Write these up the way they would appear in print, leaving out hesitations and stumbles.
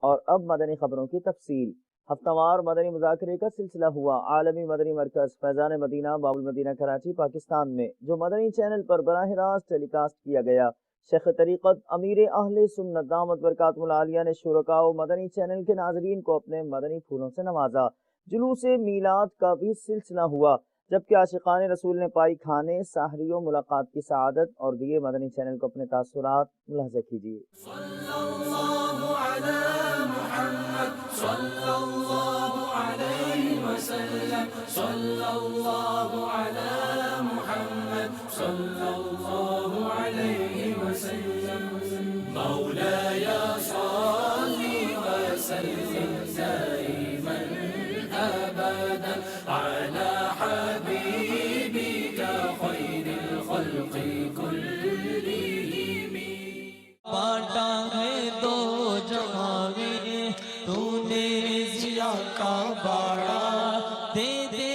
اور اب مدنی خبروں کی تفصیل۔ ہفتہ وار مدنی مذاکرے کا سلسلہ ہوا۔ عالمی مدنی مرکز فیضان مدینہ باب المدینہ کراچی پاکستان میں جو مدنی چینل پر براہ راست ٹیلی کاسٹ کیا گیا، شیخ طریقت امیر اہل سنت دامت برکاتہ العالیہ نے شرکاء و مدنی چینل کے ناظرین کو اپنے مدنی پھولوں سے نوازا۔ جلوس میلاد کا بھی سلسلہ ہوا، جبکہ عاشقان رسول نے پائی کھانے، سحری و ملاقات کی سعادت اور دیے مدنی چینل کو اپنے تاثرات ملاحظہ کیجیے۔ صلی اللہ علی محمد صلی اللہ علیہ وسلم، صلی اللہ علی محمد صلی اللہ علیہ وسلم، مولاي صل وسلم دائما ابدا على حبيبك خير الخلق كلهم۔ بانٹا ہے دو جہاں میں تو نے ضیا کا باڑا، دے دے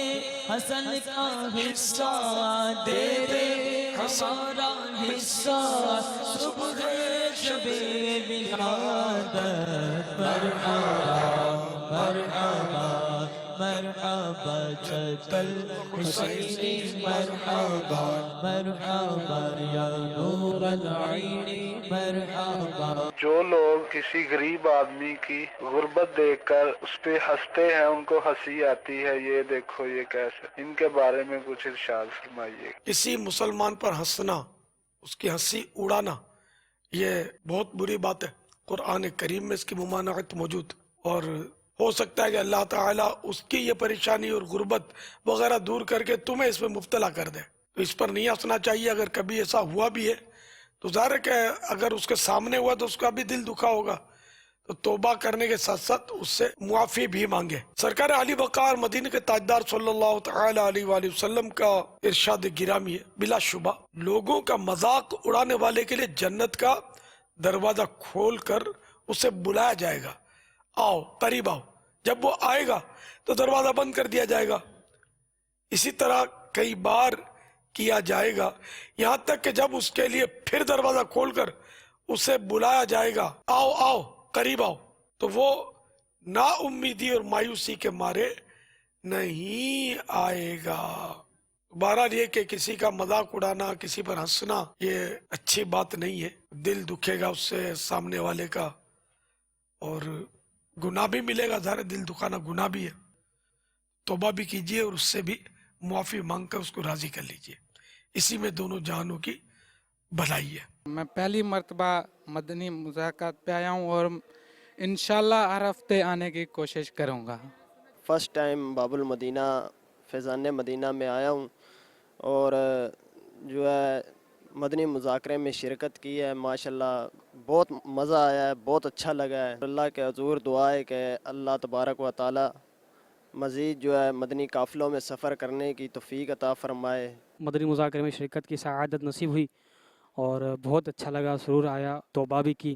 حسن کا حصہ، دے دے ہمارا حصہ، صبح شب ولادت مرحبا مرحبا مرحبا چچل حسین مرحبا مرحبا یا نور العین مرحبا۔ جو لوگ کسی غریب آدمی کی غربت دیکھ کر اس پہ ہنستے ہیں، ان کو ہنسی آتی ہے، یہ دیکھو یہ کیسے، ان کے بارے میں کچھ ارشاد فرمائیے۔ کسی مسلمان پر ہنسنا، اس کی ہنسی اڑانا، یہ بہت بری بات ہے۔ قرآن کریم میں اس کی ممانعت موجود، اور ہو سکتا ہے کہ اللہ تعالیٰ اس کی یہ پریشانی اور غربت وغیرہ دور کر کے تمہیں اس میں مبتلا کر دے، تو اس پر نہیں ہنسنا چاہیے۔ اگر کبھی ایسا ہوا بھی ہے تو ظاہر ہے کہ اگر اس کے سامنے ہوا تو اس کا بھی دل دکھا ہوگا، تو توبہ کرنے کے ساتھ ساتھ اس سے معافی بھی مانگے۔ سرکار علی وقار مدینہ کے تاجدار صلی اللہ تعالی علیہ وآلہ وسلم کا ارشاد گرامی ہے، بلا شبہ لوگوں کا مذاق اڑانے والے کے لیے جنت کا دروازہ کھول کر اسے بلایا جائے گا، آؤ قریب آؤ۔ جب وہ آئے گا تو دروازہ بند کر دیا جائے گا۔ اسی طرح کئی بار کیا جائے گا، یہاں تک کہ جب اس کے لیے پھر دروازہ کھول کر اسے بلایا جائے گا، آؤ آؤ قریب آؤ، تو وہ نا امیدی اور مایوسی کے مارے نہیں آئے گا۔ بہرحال یہ کہ کسی کا مذاق اڑانا، کسی پر ہنسنا، یہ اچھی بات نہیں ہے، دل دکھے گا اس سے سامنے والے کا، اور گناہ بھی ملے گا۔ ظاہر دل دکھانا گناہ بھی ہے، توبہ بھی کیجیے اور اس سے بھی معافی مانگ کر اس کو راضی کر لیجیے، اسی میں دونوں جہانوں کی بھلائی ہے۔ میں پہلی مرتبہ مدنی مذاکرات پہ آیا ہوں اور انشاءاللہ ہر ہفتے آنے کی کوشش کروں گا۔ فرسٹ ٹائم باب المدینہ فیضان مدینہ میں آیا ہوں، اور جو ہے مدنی مذاکرے میں شرکت کی ہے۔ ماشاءاللہ بہت مزہ آیا ہے، بہت اچھا لگا ہے۔ اللہ کے حضور دعا ہے کہ اللہ تبارک و تعالی مزید جو ہے مدنی قافلوں میں سفر کرنے کی توفیق عطا فرمائے۔ مدنی مذاکرے میں شرکت کی سعادت نصیب ہوئی اور بہت اچھا لگا، سرور آیا، توبہ بھی کی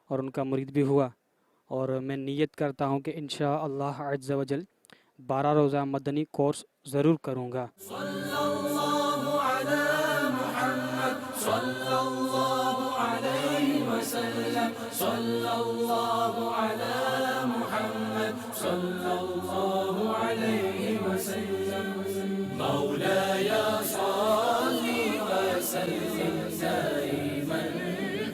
اور ان کا مرید بھی ہوا، اور میں نیت کرتا ہوں کہ انشاءاللہ عز و جل 12 روزہ مدنی کورس ضرور کروں گا۔ صلی اللہ علی محمد صلی اللہ علیہ وسلم، صلی اللہ علی محمد صلی اللہ علیہ وسلم، مولاي صل وسلم دائما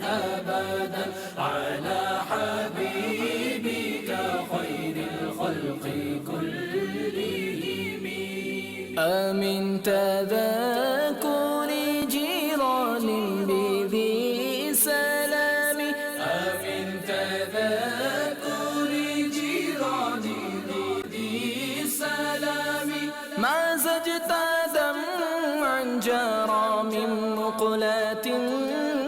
ابدا على حبيبك خير الخلق كلهم۔ آمن تذكر جيران بذي سلام، آمن تذكر جيران بذي سلام، ما زجت دمعا جرى من مقلاة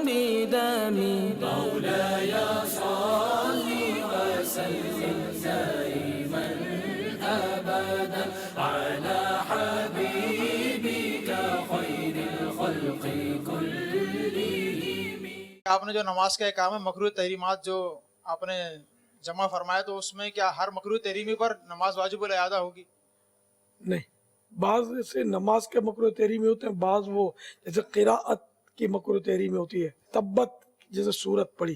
بدم، مولاي صل وسلم دائما ابدا على حبيبك خير الخلق كلهم۔ آپ نے جو نماز کا کام ہے، مکروہ تحریمات جو آپ نے جمع فرمایا، تو اس میں کیا ہر مکروہ تحریمی پر نماز واجب الاعادہ ہوگی؟ نہیں، بعض ایسے نماز کے مکروہ تحریمی ہوتے ہیں، بعض وہ جیسے قراءت کی مکروہ تحریمی ہوتی ہے، تبت جیسے سورت پڑھی،